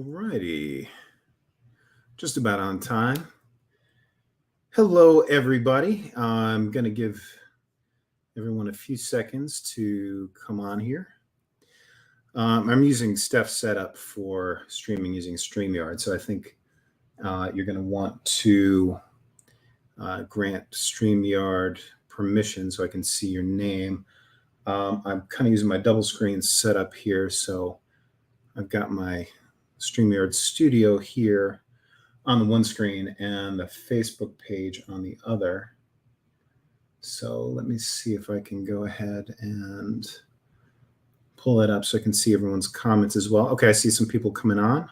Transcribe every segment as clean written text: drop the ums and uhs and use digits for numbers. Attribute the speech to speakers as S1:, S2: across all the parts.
S1: Alrighty, just about on time. Hello, everybody. I'm going to give everyone a few seconds to come on here. I'm using Steph's setup for streaming using StreamYard, so I think you're going to want to grant StreamYard permission so I can see your name. I'm kind of using my double screen setup here, so I've got my StreamYard Studio here on the one screen and the Facebook page on the other. So let me see if I can go ahead and pull that up so I can see everyone's comments as well. Okay, I see some people coming on.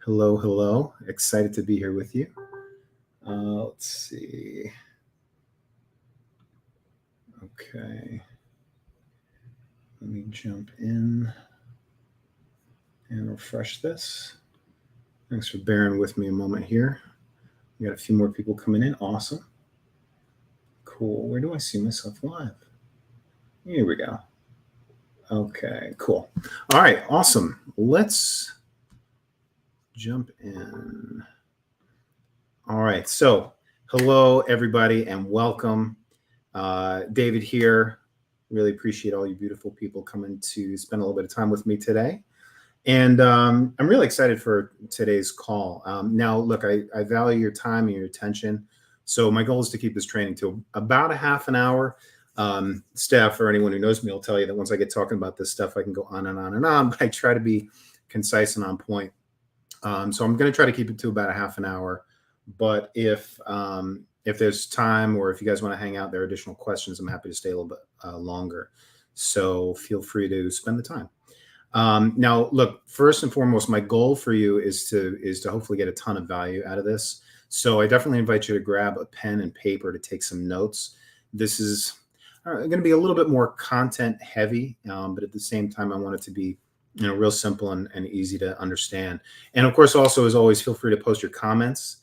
S1: Hello, hello. Excited to be here with you. Let's see. Okay. Let me jump in and refresh this. Thanks for bearing with me a moment here. We got a few more people coming in. Awesome. Cool. Where do I see myself live? Here we go. Okay, cool. All right, awesome. Let's jump in. All right, so hello, everybody, and welcome. David here. Really appreciate all you beautiful people coming to spend a little bit of time with me today. And I'm really excited for today's call. Now, look, I value your time and your attention. So my goal is to keep this training to about a half an hour. Steph, or anyone who knows me will tell you that once I get talking about this stuff, I can go on and on and on, but I try to be concise and on point. So I'm going to try to keep it to about a half an hour. But if there's time or if you guys want to hang out, there are additional questions, I'm happy to stay a little bit longer. So feel free to spend the time. Now, look, first and foremost, my goal for you is to hopefully get a ton of value out of this. So I definitely invite you to grab a pen and paper to take some notes. This is going to be a little bit more content heavy, but at the same time, I want it to be real simple and easy to understand. And of course, also, as always, feel free to post your comments.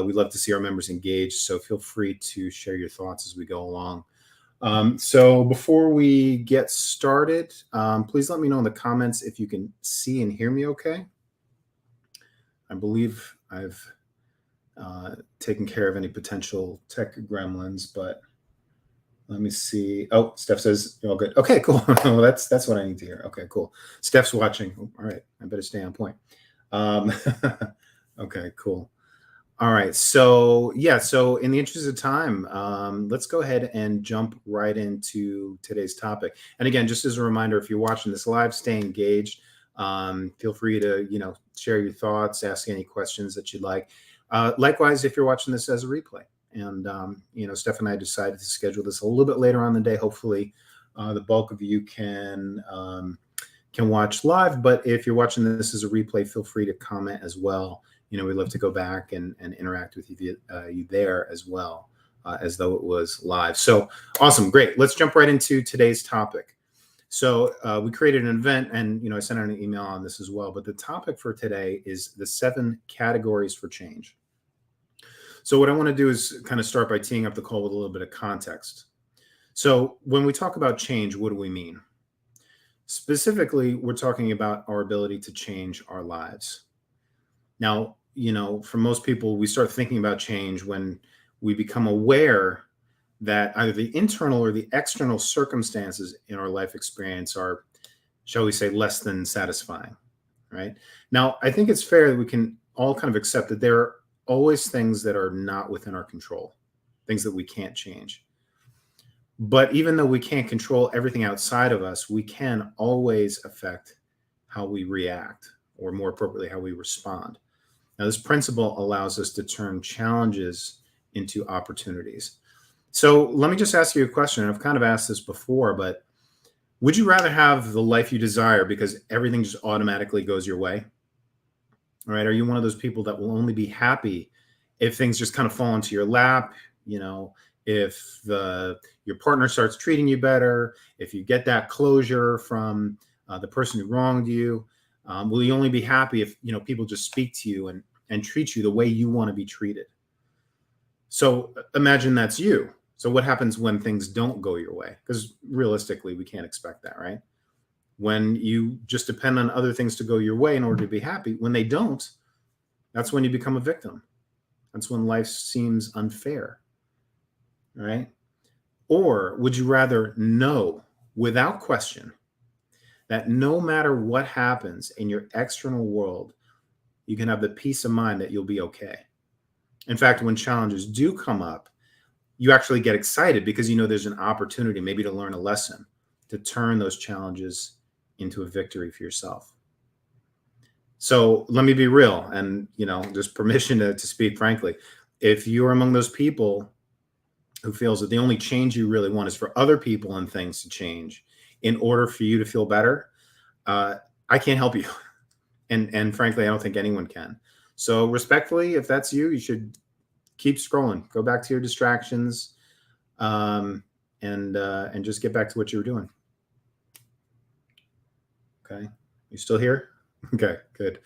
S1: We'd love to see our members engaged, so feel free to share your thoughts as we go along. So before we get started, please let me know in the comments if you can see and hear me okay. I believe I've taken care of any potential tech gremlins, but let me see. Oh, Steph says you're all good. Okay, cool. Well, that's what I need to hear. Okay, cool. Steph's watching. Oh, all right, I better stay on point. Okay, cool. All right. So in the interest of time, let's go ahead and jump right into today's topic. And again, just as a reminder, if you're watching this live, stay engaged. Feel free to, share your thoughts, ask any questions that you'd like. Likewise, if you're watching this as a replay. And, Steph and I decided to schedule this a little bit later on in the day. Hopefully the bulk of you can watch live. But if you're watching this as a replay, feel free to comment as well. We'd love to go back and interact with you there as well, as though it was live. So awesome. Great. Let's jump right into today's topic. So we created an event and, I sent out an email on this as well. But the topic for today is the 7 categories for change. So what I want to do is kind of start by teeing up the call with a little bit of context. So when we talk about change, what do we mean? Specifically, we're talking about our ability to change our lives. Now, for most people, we start thinking about change when we become aware that either the internal or the external circumstances in our life experience are, shall we say, less than satisfying, right? Now, I think it's fair that we can all kind of accept that there are always things that are not within our control, things that we can't change. But even though we can't control everything outside of us, we can always affect how we react, or more appropriately, how we respond. Now, this principle allows us to turn challenges into opportunities. So let me just ask you a question. I've kind of asked this before, but would you rather have the life you desire because everything just automatically goes your way? All right. Are you one of those people that will only be happy if things just kind of fall into your lap? If your partner starts treating you better, if you get that closure from the person who wronged you, will you only be happy if people just speak to you and treat you the way you want to be treated? So imagine that's you. So what happens when things don't go your way? Because realistically, we can't expect that, right? when you just depend on other things to go your way in order to be happy. When they don't, that's when you become a victim. That's when life seems unfair, right? Or would you rather know without question that no matter what happens in your external world, you can have the peace of mind that you'll be okay? In fact, when challenges do come up, you actually get excited because you know there's an opportunity maybe to learn a lesson, to turn those challenges into a victory for yourself. So let me be real, and just permission to speak frankly. If you're among those people who feels that the only change you really want is for other people and things to change in order for you to feel better, I can't help you. And frankly, I don't think anyone can. So respectfully, if that's you, you should keep scrolling, go back to your distractions, and just get back to what you were doing. Okay. You still here? Okay, good.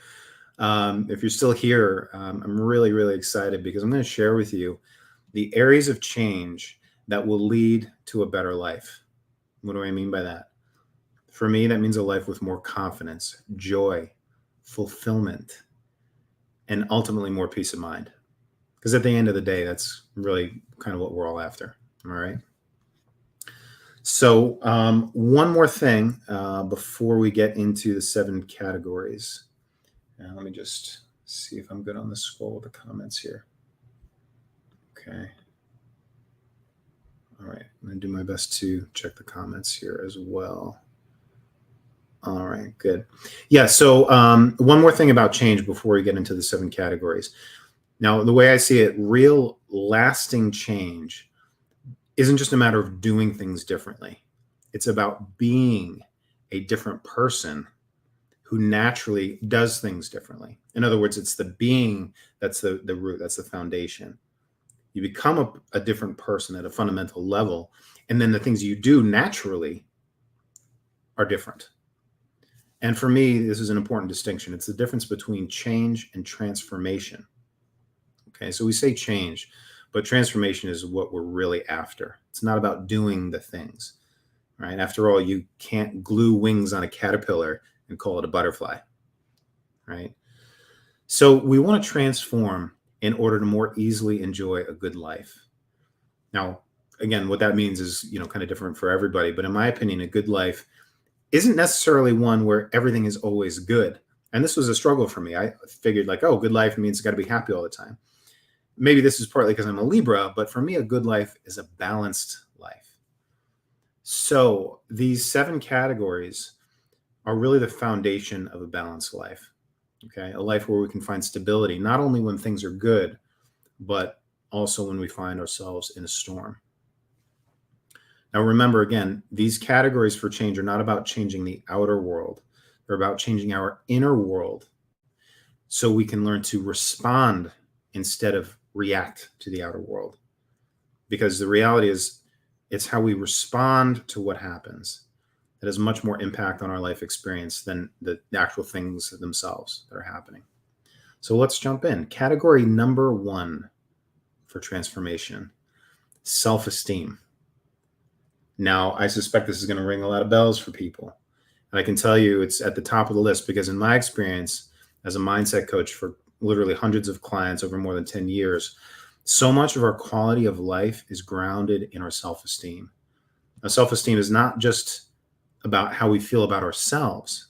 S1: If you're still here, I'm really, really excited because I'm going to share with you the areas of change that will lead to a better life. What do I mean by that? For me, that means a life with more confidence, joy, fulfillment, and ultimately more peace of mind. Because at the end of the day, that's really kind of what we're all after. All right. So, one more thing before we get into the 7 categories. Now, let me just see if I'm good on the scroll of the comments here. Okay. All right. I'm going to do my best to check the comments here as well. All right. Good. Yeah. So, one more thing about change before we get into the 7 categories. Now, the way I see it, real lasting change isn't just a matter of doing things differently. It's about being a different person who naturally does things differently. In other words, it's the being that's the root, that's the foundation. You become a different person at a fundamental level, and then the things you do naturally are different. And for me, this is an important distinction. It's the difference between change and transformation. Okay, so we say change, but transformation is what we're really after. It's not about doing the things, right? After all, you can't glue wings on a caterpillar and call it a butterfly, right? So we want to transform in order to more easily enjoy a good life. Now, again, what that means is, kind of different for everybody. But in my opinion, a good life isn't necessarily one where everything is always good. And this was a struggle for me. I figured good life means got to be happy all the time. Maybe this is partly because I'm a Libra, but for me, a good life is a balanced life. So these 7 categories are really the foundation of a balanced life. Okay, a life where we can find stability, not only when things are good, but also when we find ourselves in a storm. Now, remember, again, these categories for change are not about changing the outer world. They're about changing our inner world so we can learn to respond instead of react to the outer world. Because the reality is, it's how we respond to what happens that has much more impact on our life experience than the actual things themselves that are happening. So let's jump in. Category number 1 for transformation: self-esteem. Now, I suspect this is going to ring a lot of bells for people. And I can tell you it's at the top of the list because in my experience as a mindset coach for literally hundreds of clients over more than 10 years, so much of our quality of life is grounded in our self-esteem. Now, self-esteem is not just about how we feel about ourselves,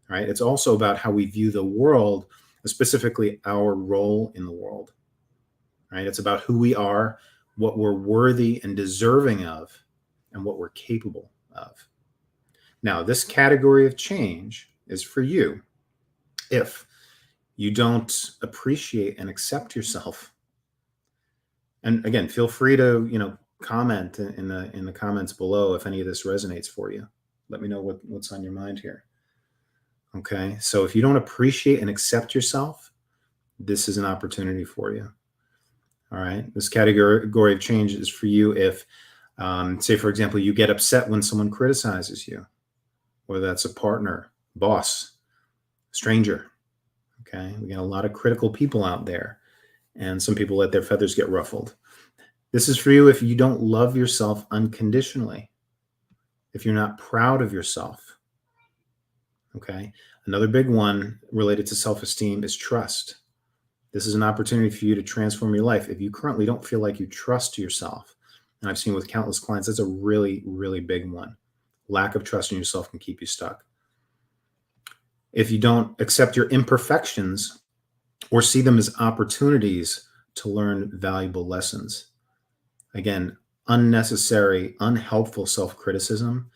S1: right? It's also about how we view the world, specifically our role in the world, right? It's about who we are, what we're worthy and deserving of, and what we're capable of. Now, this category of change is for you if you don't appreciate and accept yourself. And again, feel free to, comment in the comments below if any of this resonates for you. Let me know what's on your mind here. Okay, so if you don't appreciate and accept yourself, this is an opportunity for you. All right, this category of change is for you if, say, for example, you get upset when someone criticizes you, whether that's a partner, boss, stranger. Okay, we got a lot of critical people out there, and some people let their feathers get ruffled. This is for you if you don't love yourself unconditionally, if you're not proud of yourself, Okay. Another big one related to self-esteem is trust. This is an opportunity for you to transform your life. If you currently don't feel like you trust yourself, and I've seen with countless clients, that's a really, really big one. Lack of trust in yourself can keep you stuck. If you don't accept your imperfections or see them as opportunities to learn valuable lessons, again, unnecessary, unhelpful self criticism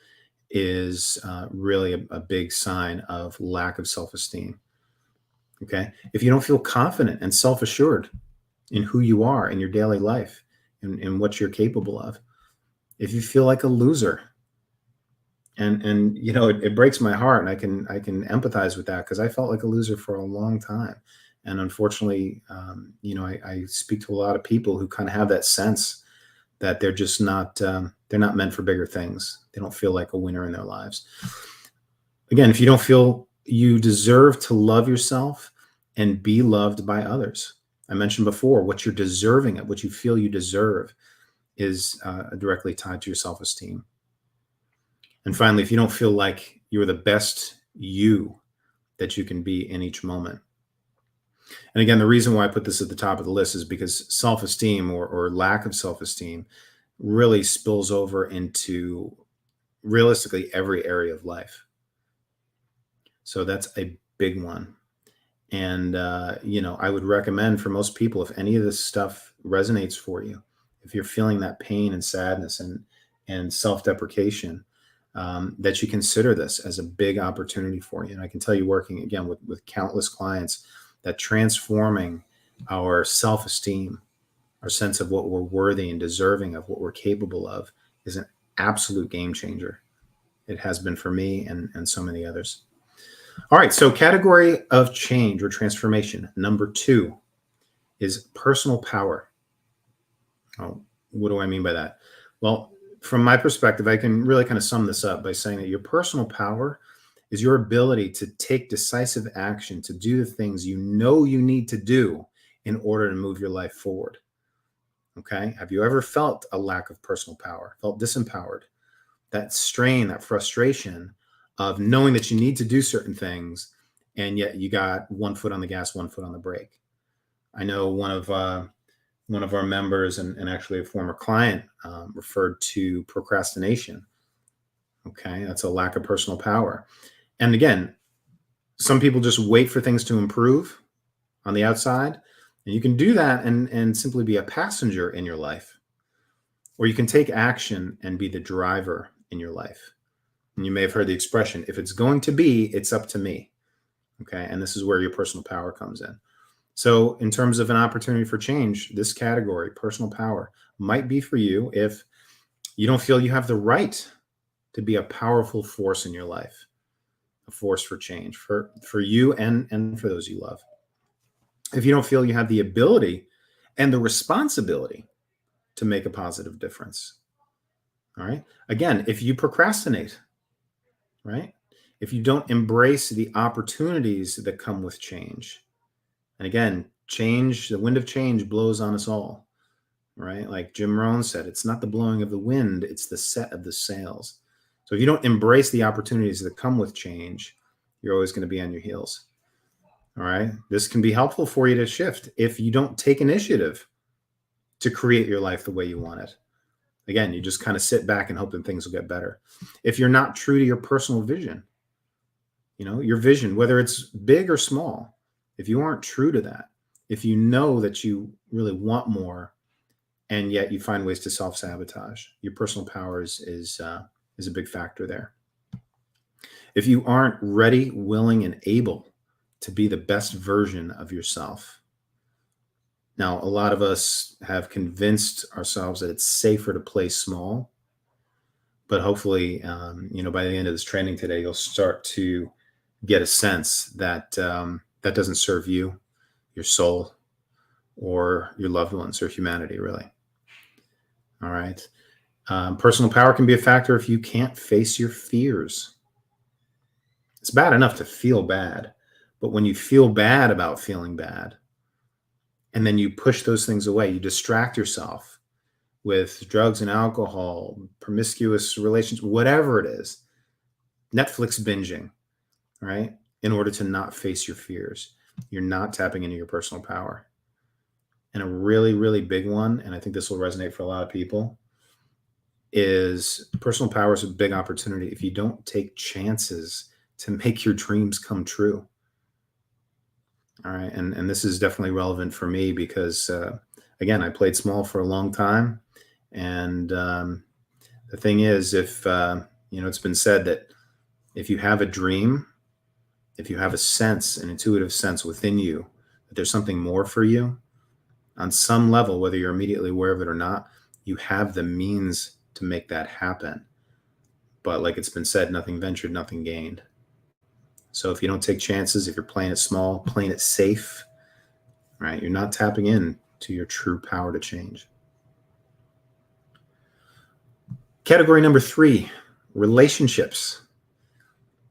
S1: is really a big sign of lack of self esteem. Okay. If you don't feel confident and self assured in who you are in your daily life and what you're capable of, if you feel like a loser, and it breaks my heart, and I can empathize with that because I felt like a loser for a long time. And unfortunately, I speak to a lot of people who kind of have that sense that they're just not they're not meant for bigger things. They don't feel like a winner in their lives. Again, if you don't feel you deserve to love yourself and be loved by others, I mentioned before, what you're deserving of, what you feel you deserve, is directly tied to your self-esteem. And finally, if you don't feel like you're the best you that you can be in each moment. And again, the reason why I put this at the top of the list is because self-esteem, or lack of self-esteem, really spills over into realistically every area of life. So that's a big one. And, I would recommend for most people, if any of this stuff resonates for you, if you're feeling that pain and sadness and self deprecation, that you consider this as a big opportunity for you. And I can tell you, working again with countless clients, that transforming our self esteem, our sense of what we're worthy and deserving of, what we're capable of, is an absolute game changer. It has been for me and so many others. All right. So, category of change or transformation number 2 is personal power. Oh, what do I mean by that? Well, from my perspective, I can really kind of sum this up by saying that your personal power is your ability to take decisive action, to do the things you know you need to do in order to move your life forward. Okay. Have you ever felt a lack of personal power, felt disempowered? That strain, that frustration of knowing that you need to do certain things, and yet you got one foot on the gas, one foot on the brake. I know one of our members, and actually a former client, referred to procrastination. Okay, that's a lack of personal power. And again, some people just wait for things to improve on the outside, and you can do that and simply be a passenger in your life, or you can take action and be the driver in your life. And you may have heard the expression, if it's going to be, it's up to me. Okay. And this is where your personal power comes in. So, in terms of an opportunity for change, this category, personal power, might be for you if you don't feel you have the right to be a powerful force in your life, a force for change for you and for those you love. If you don't feel you have the ability and the responsibility to make a positive difference. All right. Again, if you procrastinate, right? If you don't embrace the opportunities that come with change. And again, change, the wind of change blows on us all, right? Like Jim Rohn said, it's not the blowing of the wind, it's the set of the sails. So if you don't embrace the opportunities that come with change, you're always going to be on your heels. All right. This can be helpful for you to shift if you don't take initiative to create your life the way you want it. Again, you just kind of sit back and hope that things will get better. If you're not true to your personal vision, your vision, whether it's big or small, if you aren't true to that, if you know that you really want more and yet you find ways to self-sabotage, your personal power is a big factor there. If you aren't ready, willing, and able to be the best version of yourself. Now, a lot of us have convinced ourselves that it's safer to play small, but hopefully, by the end of this training today, you'll start to get a sense that that doesn't serve you, your soul, or your loved ones, or humanity, really. All right. Personal power can be a factor if you can't face your fears. It's bad enough to feel bad, but when you feel bad about feeling bad, and then you push those things away, you distract yourself with drugs and alcohol, promiscuous relations, whatever it is, Netflix binging, right? In order to not face your fears. You're not tapping into your personal power. And a really, really big one, and I think this will resonate for a lot of people, is personal power is a big opportunity if you don't take chances to make your dreams come true. All right. And this is definitely relevant for me because, again, I played small for a long time. And the thing is, if, it's been said that if you have a dream, if you have a sense, an intuitive sense within you that there's something more for you on some level, whether you're immediately aware of it or not, you have the means to make that happen. But like it's been said, nothing ventured, nothing gained. So if you don't take chances, if you're playing it small, playing it safe, right, you're not tapping in to your true power to change. Category number 3, relationships.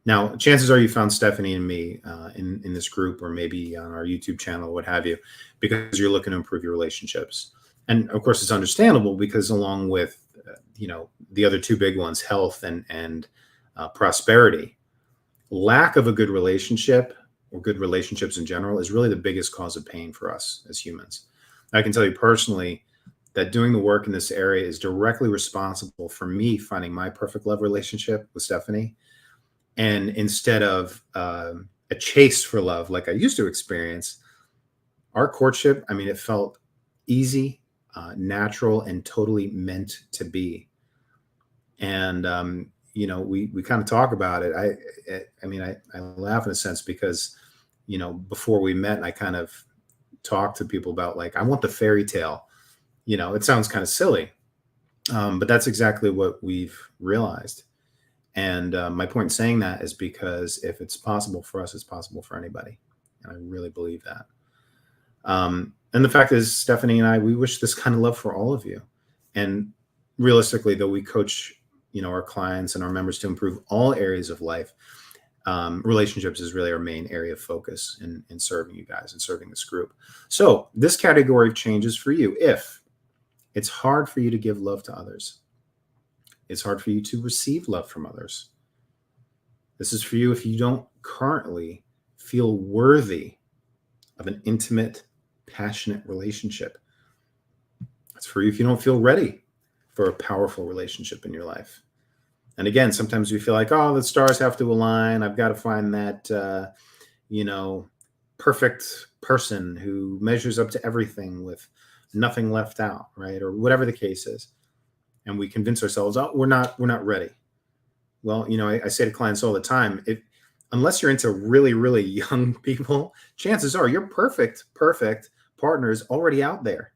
S1: Now, chances are you found Stephanie and me in this group, or maybe on our YouTube channel, or what have you, because you're looking to improve your relationships. And of course, it's understandable because along with the other two big ones, health and prosperity, lack of a good relationship or good relationships in general is really the biggest cause of pain for us as humans. I can tell you personally that doing the work in this area is directly responsible for me finding my perfect love relationship with Stephanie. And instead of a chase for love like I used to experience, our courtship, I mean, it felt easy, natural, and totally meant to be. And we kind of talk about it. I laugh in a sense because before we met, I kind of talked to people about, like, I want the fairy tale. It sounds kind of silly, but that's exactly what we've realized. And my point in saying that is because if it's possible for us, it's possible for anybody, and I really believe that. And the fact is, Stephanie and I, we wish this kind of love for all of you. And realistically, though, we coach our clients and our members to improve all areas of life. Relationships is really our main area of focus in serving you guys and serving this group. So this category of change is for you if it's hard for you to give love to others. It's hard for you to receive love from others. This is for you if you don't currently feel worthy of an intimate, passionate relationship. It's for you if you don't feel ready for a powerful relationship in your life. And again, sometimes we feel like, oh, the stars have to align. I've got to find that, perfect person who measures up to everything with nothing left out, right? Or whatever the case is. And we convince ourselves, oh, we're not ready. Well, I say to clients all the time, unless you're into really, really young people, chances are your perfect partner is already out there,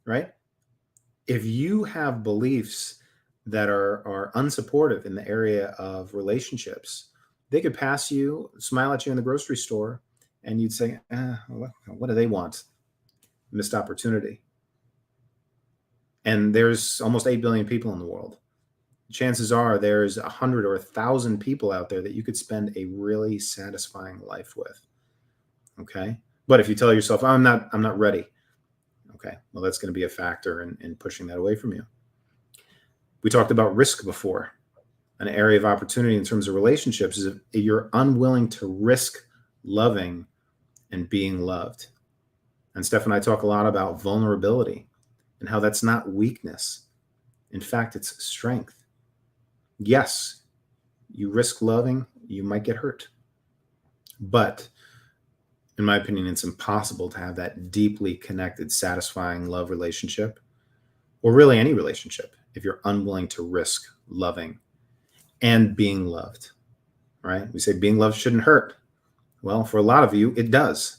S1: right? If you have beliefs that are unsupportive in the area of relationships, they could pass you, smile at you in the grocery store, and you'd say, what do they want? Missed opportunity. And there's almost 8 billion people in the world. Chances are there's 100 or 1,000 people out there that you could spend a really satisfying life with. Okay. But if you tell yourself, I'm not ready. Okay. Well, that's going to be a factor in pushing that away from you. We talked about risk before. An area of opportunity in terms of relationships is if you're unwilling to risk loving and being loved. And Steph and I talk a lot about vulnerability and how that's not weakness. In fact, it's strength. Yes, you risk loving, you might get hurt. But in my opinion, it's impossible to have that deeply connected, satisfying love relationship, or really any relationship, if you're unwilling to risk loving and being loved, right? We say being loved shouldn't hurt. Well, for a lot of you, it does.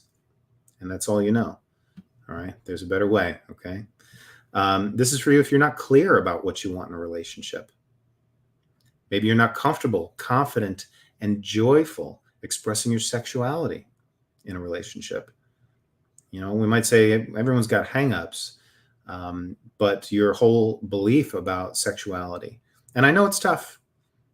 S1: And that's all you know. All right. There's a better way. Okay. This is for you if you're not clear about what you want in a relationship. Maybe you're not comfortable, confident, and joyful expressing your sexuality in a relationship. We might say everyone's got hangups, but your whole belief about sexuality, and I know it's tough.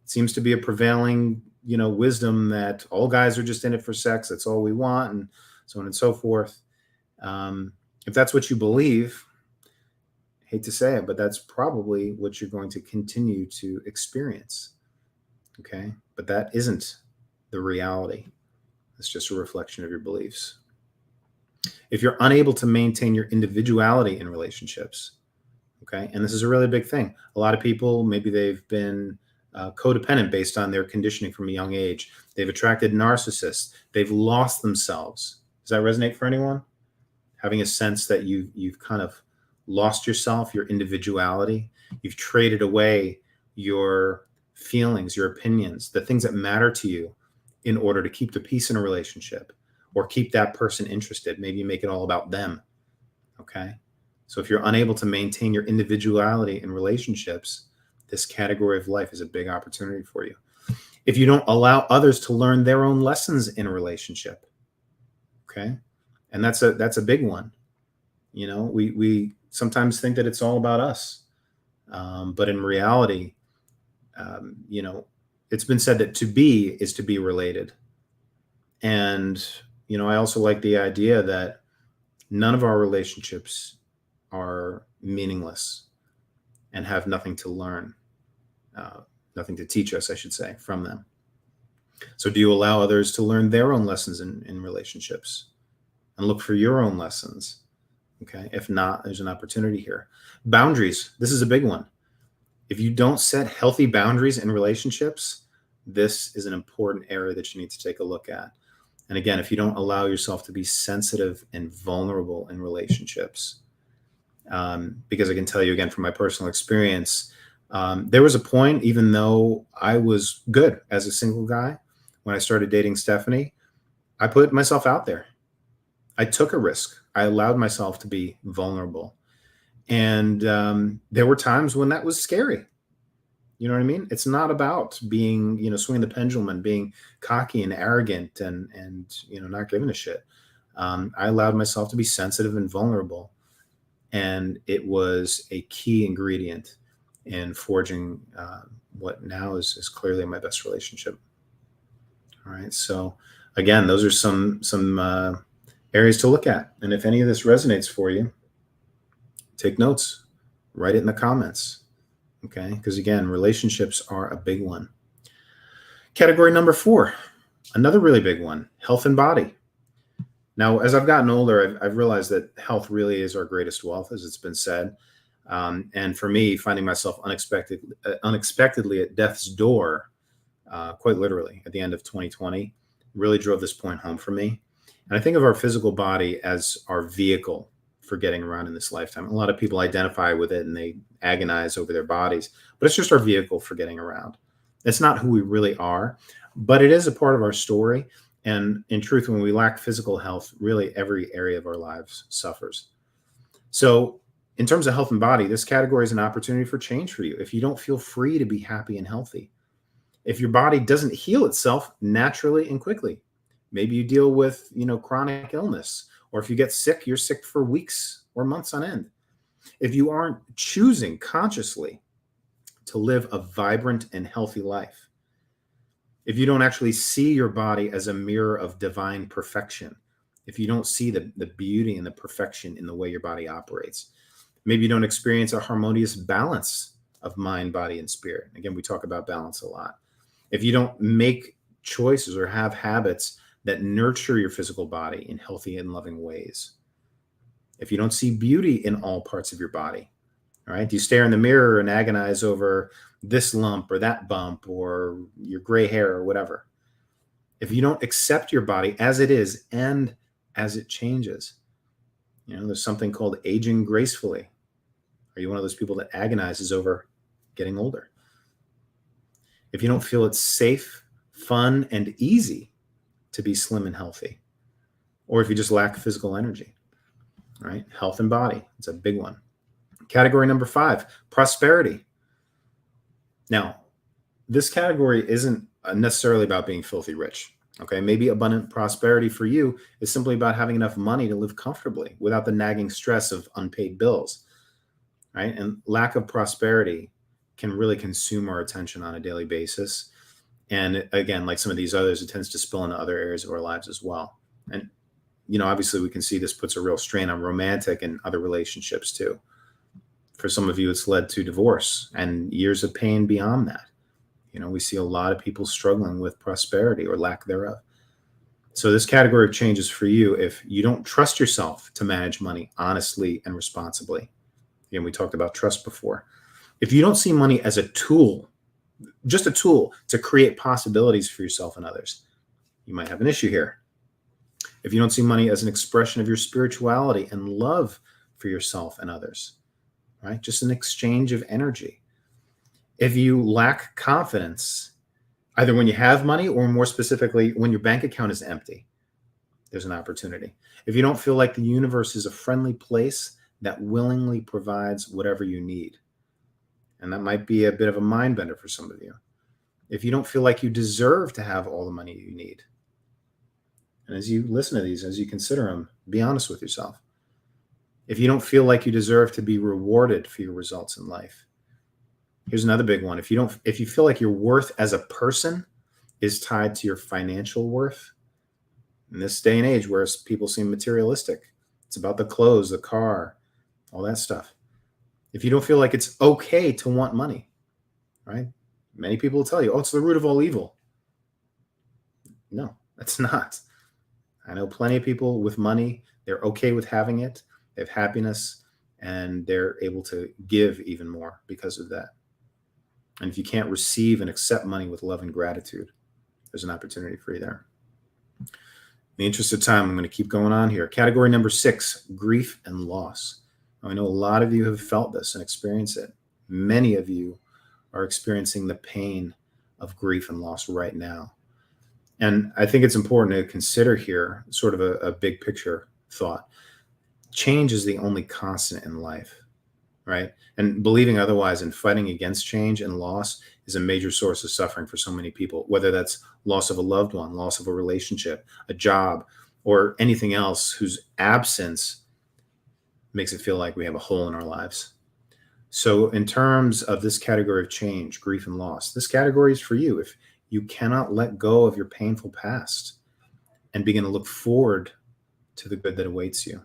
S1: It seems to be a prevailing, wisdom that all guys are just in it for sex. That's all we want, and so on and so forth. If that's what you believe, hate to say it, but that's probably what you're going to continue to experience. Okay. But that isn't the reality. It's just a reflection of your beliefs. If you're unable to maintain your individuality in relationships, okay, and this is a really big thing. A lot of people, maybe they've been codependent based on their conditioning from a young age. They've attracted narcissists. They've lost themselves. Does that resonate for anyone? Having a sense that you've kind of lost yourself, your individuality. You've traded away your feelings, your opinions, the things that matter to you in order to keep the peace in a relationship or keep that person interested. Maybe you make it all about them. Okay. So if you're unable to maintain your individuality in relationships, this category of life is a big opportunity for you. If you don't allow others to learn their own lessons in a relationship, okay, and that's a big one. You know, we sometimes think that it's all about us, but in reality, you know, it's been said that to be is to be related. And you know, I also like the idea that none of our relationships are meaningless and have nothing to learn, nothing to teach us, I should say, from them. So do you allow others to learn their own lessons in relationships and look for your own lessons? Okay. If not, there's an opportunity here. Boundaries. This is a big one. If you don't set healthy boundaries in relationships, this is an important area that you need to take a look at. And again, if you don't allow yourself to be sensitive and vulnerable in relationships, because I can tell you again from my personal experience, there was a point, even though I was good as a single guy, when I started dating Stephanie, I put myself out there. I took a risk. I allowed myself to be vulnerable. And there were times when that was scary. You know what I mean? It's not about being, you know, swinging the pendulum and being cocky and arrogant and you know, not giving a shit. I allowed myself to be sensitive and vulnerable. And it was a key ingredient in forging what now is clearly my best relationship. All right. So again, those are some areas to look at. And if any of this resonates for you, take notes, write it in the comments. Okay. Because again, relationships are a big one. Category number 4, another really big one, health and body. Now, as I've gotten older, I've realized that health really is our greatest wealth, as it's been said. And for me, finding myself unexpectedly at death's door, quite literally at the end of 2020, really drove this point home for me. And I think of our physical body as our vehicle for getting around in this lifetime. A lot of people identify with it and they agonize over their bodies, but it's just our vehicle for getting around. It's not who we really are, but it is a part of our story. And in truth, when we lack physical health, really every area of our lives suffers. So in terms of health and body, this category is an opportunity for change for you. If you don't feel free to be happy and healthy, if your body doesn't heal itself naturally and quickly, maybe you deal with, you know, chronic illness, or if you get sick, you're sick for weeks or months on end. If you aren't choosing consciously to live a vibrant and healthy life, if you don't actually see your body as a mirror of divine perfection, if you don't see the beauty and the perfection in the way your body operates, maybe you don't experience a harmonious balance of mind, body, and spirit. Again, we talk about balance a lot. If you don't make choices or have habits that nurture your physical body in healthy and loving ways, if you don't see beauty in all parts of your body, all right, do you stare in the mirror and agonize over this lump or that bump or your gray hair or whatever? If you don't accept your body as it is and as it changes, you know, there's something called aging gracefully. Are you one of those people that agonizes over getting older? If you don't feel it's safe, fun, and easy to be slim and healthy, or if you just lack physical energy, right? Health and body, it's a big one. Category number 5, prosperity. Now, this category isn't necessarily about being filthy rich. Okay, maybe abundant prosperity for you is simply about having enough money to live comfortably without the nagging stress of unpaid bills, right? And lack of prosperity can really consume our attention on a daily basis. And again, like some of these others, it tends to spill into other areas of our lives as well. And, you know, obviously we can see this puts a real strain on romantic and other relationships too. For some of you, it's led to divorce and years of pain beyond that. We see a lot of people struggling with prosperity or lack thereof. So this category of change is for you if you don't trust yourself to manage money honestly and responsibly. Again, we talked about trust before. If you don't see money as a tool, just a tool to create possibilities for yourself and others, you might have an issue here. If you don't see money as an expression of your spirituality and love for yourself and others, right? Just an exchange of energy. If you lack confidence, either when you have money or more specifically, when your bank account is empty, there's an opportunity. If you don't feel like the universe is a friendly place that willingly provides whatever you need, and that might be a bit of a mind bender for some of you. If you don't feel like you deserve to have all the money you need, and as you listen to these, as you consider them, be honest with yourself. If you don't feel like you deserve to be rewarded for your results in life, here's another big one. If you feel like your worth as a person is tied to your financial worth, in this day and age where people seem materialistic, it's about the clothes, the car, all that stuff. If you don't feel like it's okay to want money, right? Many people will tell you, oh, it's the root of all evil. No, it's not. I know plenty of people with money, they're okay with having it, they have happiness, and they're able to give even more because of that. And if you can't receive and accept money with love and gratitude, there's an opportunity for you there. In the interest of time, I'm going to keep going on here. Category number 6, grief and loss. Now, I know a lot of you have felt this and experienced it. Many of you are experiencing the pain of grief and loss right now. And I think it's important to consider here sort of a big picture thought. Change is the only constant in life, right? And believing otherwise and fighting against change and loss is a major source of suffering for so many people, whether that's loss of a loved one, loss of a relationship, a job, or anything else whose absence makes it feel like we have a hole in our lives. So in terms of this category of change, grief and loss, this category is for you. If you cannot let go of your painful past and begin to look forward to the good that awaits you.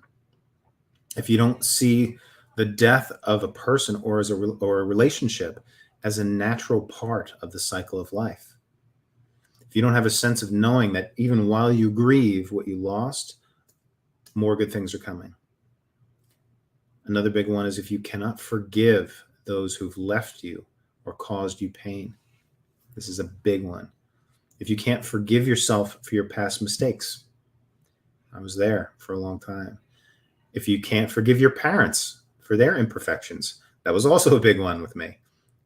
S1: If you don't see the death of a person or a relationship as a natural part of the cycle of life. If you don't have a sense of knowing that even while you grieve what you lost, more good things are coming. Another big one is if you cannot forgive those who've left you or caused you pain. This is a big one. If you can't forgive yourself for your past mistakes, I was there for a long time. If you can't forgive your parents for their imperfections, that was also a big one with me.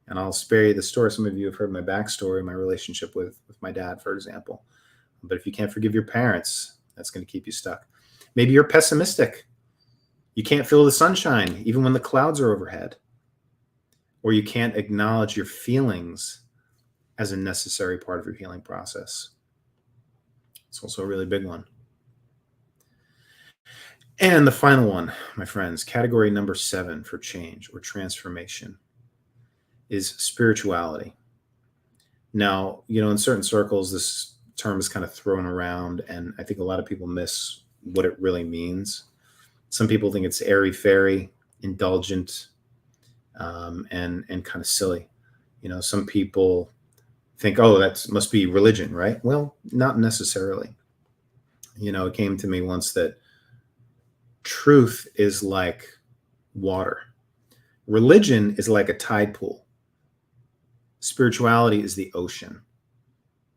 S1: And I'll spare you the story. Some of you have heard my backstory, my relationship with my dad, for example. But if you can't forgive your parents, that's going to keep you stuck. Maybe you're pessimistic. You can't feel the sunshine, even when the clouds are overhead. Or you can't acknowledge your feelings as a necessary part of your healing process. It's also a really big one. And the final one, my friends, category number 7 for change or transformation is spirituality. Now, in certain circles, this term is kind of thrown around, and I think a lot of people miss what it really means. Some people think it's airy-fairy, indulgent, and kind of silly. Some people think, oh, that must be religion, right? Well, not necessarily. It came to me once that truth is like water. Religion is like a tide pool. Spirituality is the ocean.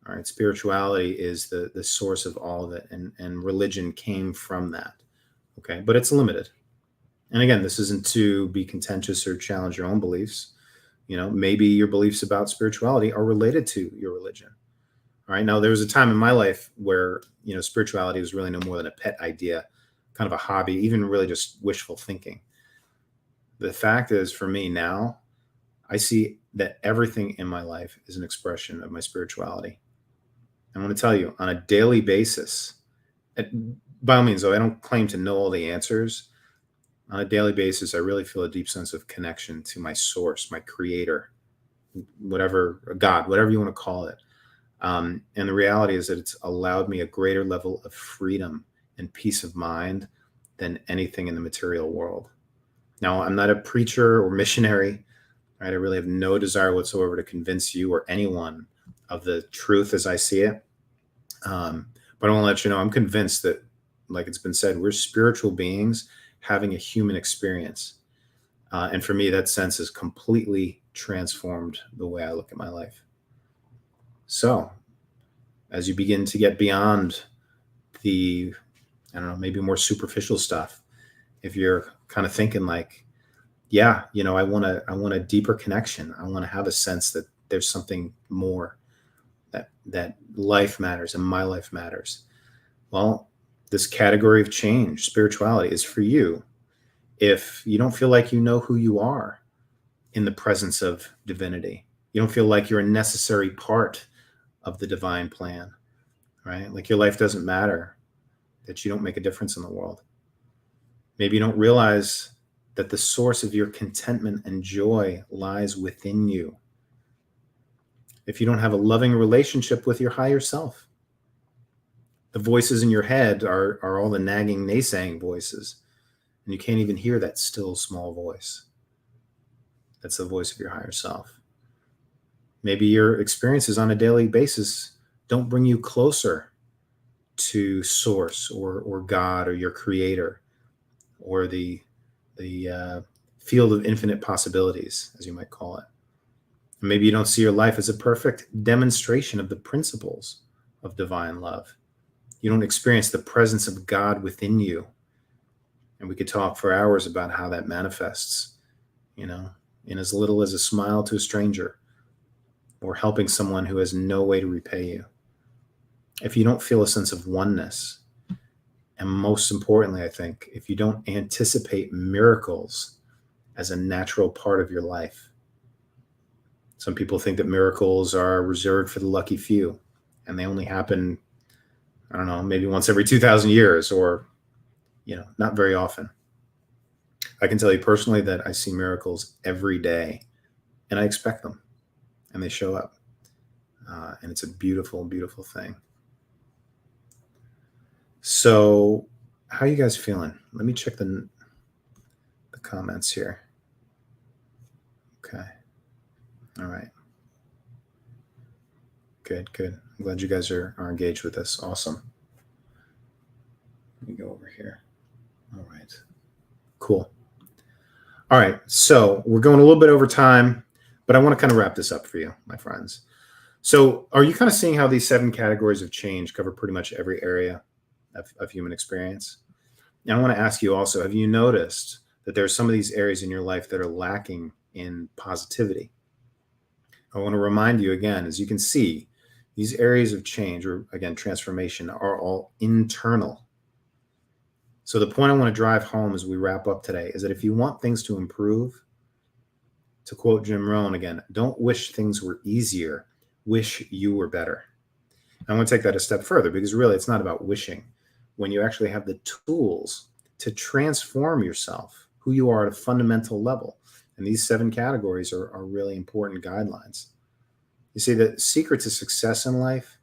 S1: All right. Spirituality is the source of all of it. And religion came from that. Okay. But it's limited. And again, this isn't to be contentious or challenge your own beliefs. Maybe your beliefs about spirituality are related to your religion. All right. Now, there was a time in my life where, spirituality was really no more than a pet idea, kind of a hobby, even really just wishful thinking. The fact is, for me now, I see that everything in my life is an expression of my spirituality. I want to tell you, on a daily basis, by all means, though, I don't claim to know all the answers. On a daily basis, I really feel a deep sense of connection to my source, my creator, whatever, God, whatever you want to call it. And the reality is that it's allowed me a greater level of freedom and peace of mind than anything in the material world. Now, I'm not a preacher or missionary. right? I really have no desire whatsoever to convince you or anyone of the truth as I see it. But I want to let you know, I'm convinced that, like it's been said, we're spiritual beings having a human experience. And for me, that sense has completely transformed the way I look at my life. So, as you begin to get beyond the, I don't know, maybe more superficial stuff, if you're kind of thinking like, yeah, I want a deeper connection. I want to have a sense that there's something more, that life matters and my life matters. Well, this category of change, spirituality, is for you. If you don't feel like you know who you are in the presence of divinity, you don't feel like you're a necessary part of the divine plan, right? Like your life doesn't matter, that you don't make a difference in the world. Maybe you don't realize that the source of your contentment and joy lies within you. If you don't have a loving relationship with your higher self, the voices in your head are all the nagging, naysaying voices, and you can't even hear that still small voice. That's the voice of your higher self. Maybe your experiences on a daily basis don't bring you closer to source or God or your creator or the field of infinite possibilities, as you might call it. And maybe you don't see your life as a perfect demonstration of the principles of divine love. You don't experience the presence of God within you. And we could talk for hours about how that manifests, in as little as a smile to a stranger or helping someone who has no way to repay you. If you don't feel a sense of oneness, and most importantly, I think, if you don't anticipate miracles as a natural part of your life. Some people think that miracles are reserved for the lucky few, and they only happen, I don't know, maybe once every 2,000 years or, not very often. I can tell you personally that I see miracles every day, and I expect them, and they show up. And it's a beautiful, beautiful thing. So, how are you guys feeling? Let me check the comments here. Okay. All right. Good, good. I'm glad you guys are engaged with this. Awesome. Let me go over here. All right. Cool. All right. So we're going a little bit over time, but I want to kind of wrap this up for you, my friends. So are you kind of seeing how these 7 categories of change cover pretty much every area of human experience? And I want to ask you also, have you noticed that there are some of these areas in your life that are lacking in positivity? I want to remind you again, as you can see, these areas of change or again, transformation are all internal. So the point I want to drive home as we wrap up today is that if you want things to improve, to quote Jim Rohn again, don't wish things were easier, wish you were better. And I want to take that a step further because really it's not about wishing. When you actually have the tools to transform yourself, who you are at a fundamental level. And these 7 categories are really important guidelines. You see, the secret to success in life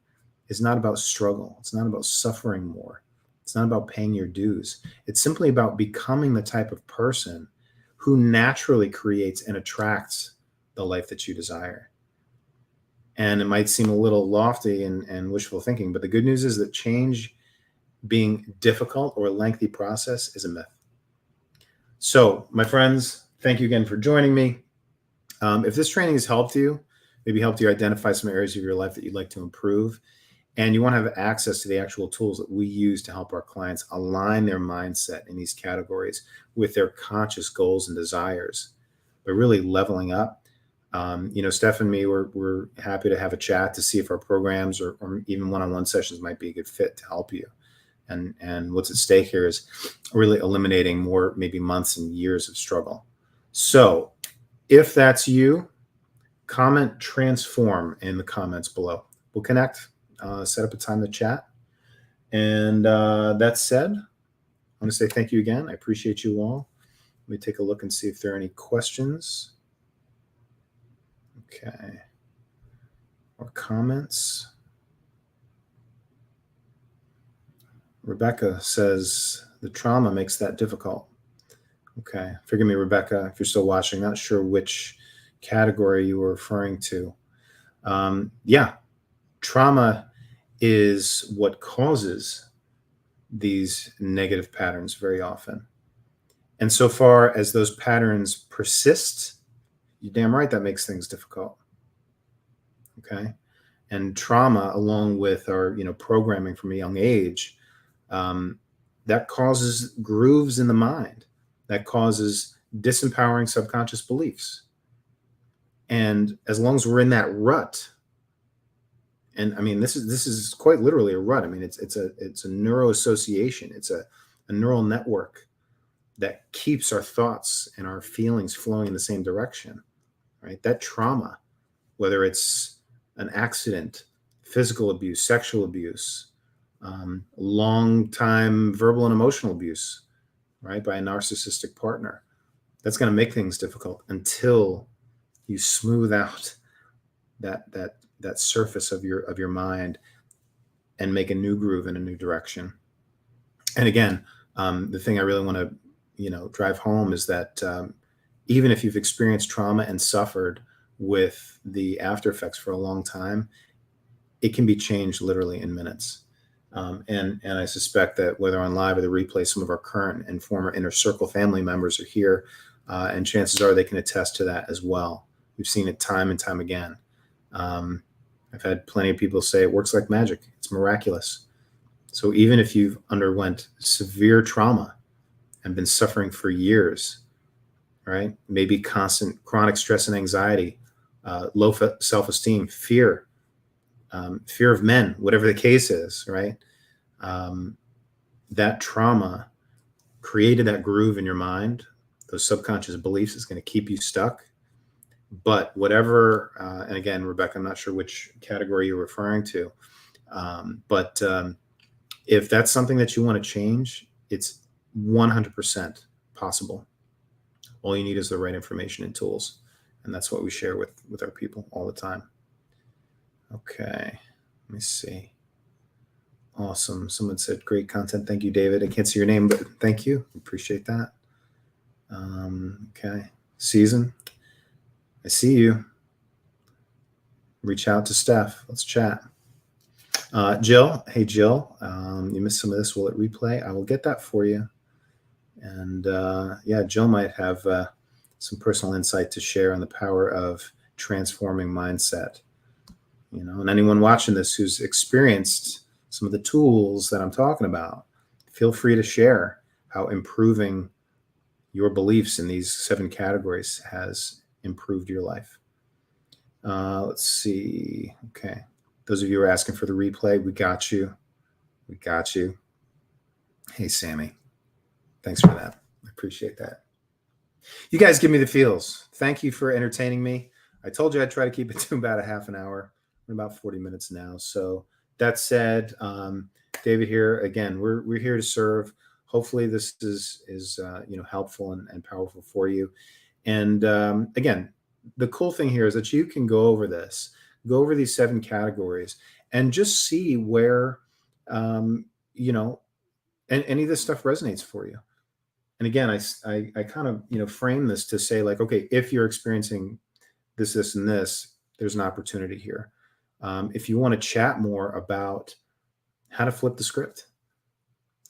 S1: is not about struggle. It's not about suffering more. It's not about paying your dues. It's simply about becoming the type of person who naturally creates and attracts the life that you desire. And it might seem a little lofty and wishful thinking, but the good news is that change being difficult or a lengthy process is a myth. So, my friends, thank you again for joining me. If this training has helped you, maybe helped you identify some areas of your life that you'd like to improve, and you want to have access to the actual tools that we use to help our clients align their mindset in these categories with their conscious goals and desires, but really leveling up. Steph and me, we're happy to have a chat to see if our programs or even one-on-one sessions might be a good fit to help you. And what's at stake here is really eliminating more, maybe months and years of struggle. So if that's you, comment transform in the comments below. We'll connect, set up a time to chat. And that said, I want to say thank you again. I appreciate you all. Let me take a look and see if there are any questions. Okay. Or comments. Rebecca says the trauma makes that difficult. Okay. Forgive me, Rebecca, if you're still watching. Not sure which category you were referring to. Yeah, trauma is what causes these negative patterns very often. And so far as those patterns persist, you're damn right that makes things difficult. Okay. And trauma, along with our, programming from a young age, um, that causes grooves in the mind, that causes disempowering subconscious beliefs. And as long as we're in that rut, and I mean, this is quite literally a rut. I mean, it's a neuro association. It's a neural network that keeps our thoughts and our feelings flowing in the same direction, right? That trauma, whether it's an accident, physical abuse, sexual abuse, long time verbal and emotional abuse, right, by a narcissistic partner, that's going to make things difficult until you smooth out that surface of your mind and make a new groove in a new direction. And again, the thing I really want to drive home is that even if you've experienced trauma and suffered with the after effects for a long time, it can be changed literally in minutes. And I suspect that whether on live or the replay, some of our current and former inner circle family members are here, and chances are they can attest to that as well. We've seen it time and time again. I've had plenty of people say it works like magic. It's miraculous. So even if you've underwent severe trauma and been suffering for years, right? Maybe constant chronic stress and anxiety, low self-esteem, fear of men, whatever the case is, right? That trauma created that groove in your mind. Those subconscious beliefs is going to keep you stuck. But whatever, and again, Rebecca, I'm not sure which category you're referring to, but if that's something that you want to change, it's 100% possible. All you need is the right information and tools. And that's what we share with our people all the time. Okay, let me see. Awesome. Someone said great content. Thank you, David. I can't see your name, but thank you. Appreciate that. Okay. Season, I see you. Reach out to Steph. Let's chat. Jill. Hey, Jill. You missed some of this. Will it replay? I will get that for you. And yeah, Jill might have some personal insight to share on the power of transforming mindset. And anyone watching this who's experienced some of the tools that I'm talking about, feel free to share how improving your beliefs in these 7 categories has improved your life. Let's see. Okay. Those of you who are asking for the replay, we got you. We got you. Hey, Sammy. Thanks for that. I appreciate that. You guys give me the feels. Thank you for entertaining me. I told you I'd try to keep it to about a half an hour. We're about 40 minutes now. So that said, David here again. We're here to serve. Hopefully, this is helpful and powerful for you. And again, the cool thing here is that you can go over these 7 categories, and just see where and any of this stuff resonates for you. And again, I kind of frame this to say, like, okay, if you're experiencing this, and this, there's an opportunity here. If you want to chat more about how to flip the script,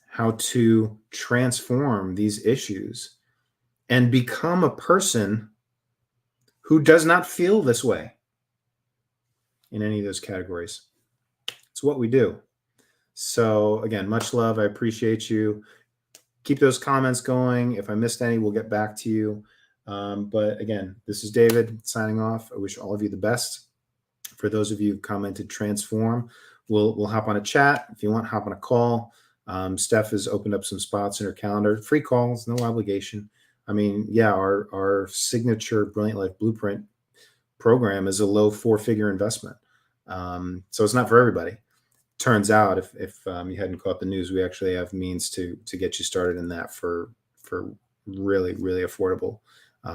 S1: how to transform these issues and become a person who does not feel this way in any of those categories, it's what we do. So again, much love. I appreciate you. Keep those comments going. If I missed any, we'll get back to you. But again, this is David signing off. I wish all of you the best. For those of you who commented transform, we'll hop on a chat. If you want, hop on a call. Steph has opened up some spots in her calendar. Free calls, no obligation. I mean, yeah, our signature Brilliant Life Blueprint program is a low 4-figure investment. So it's not for everybody. Turns out, if you hadn't caught the news, we actually have means to get you started in that for really, really affordable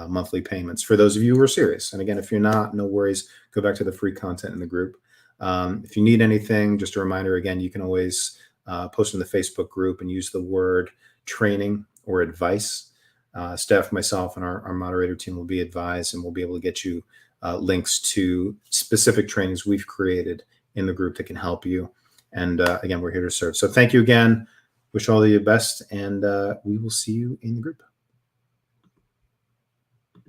S1: monthly payments for those of you who are serious. And again, if you're not, no worries. Go back to the free content in the group. If you need anything, just a reminder, again, you can always post in the Facebook group and use the word training or advice. Steph, myself, and our moderator team will be advised, and we'll be able to get you links to specific trainings we've created in the group that can help you. And again, we're here to serve. So thank you again. Wish all of you the best, and we will see you in the group.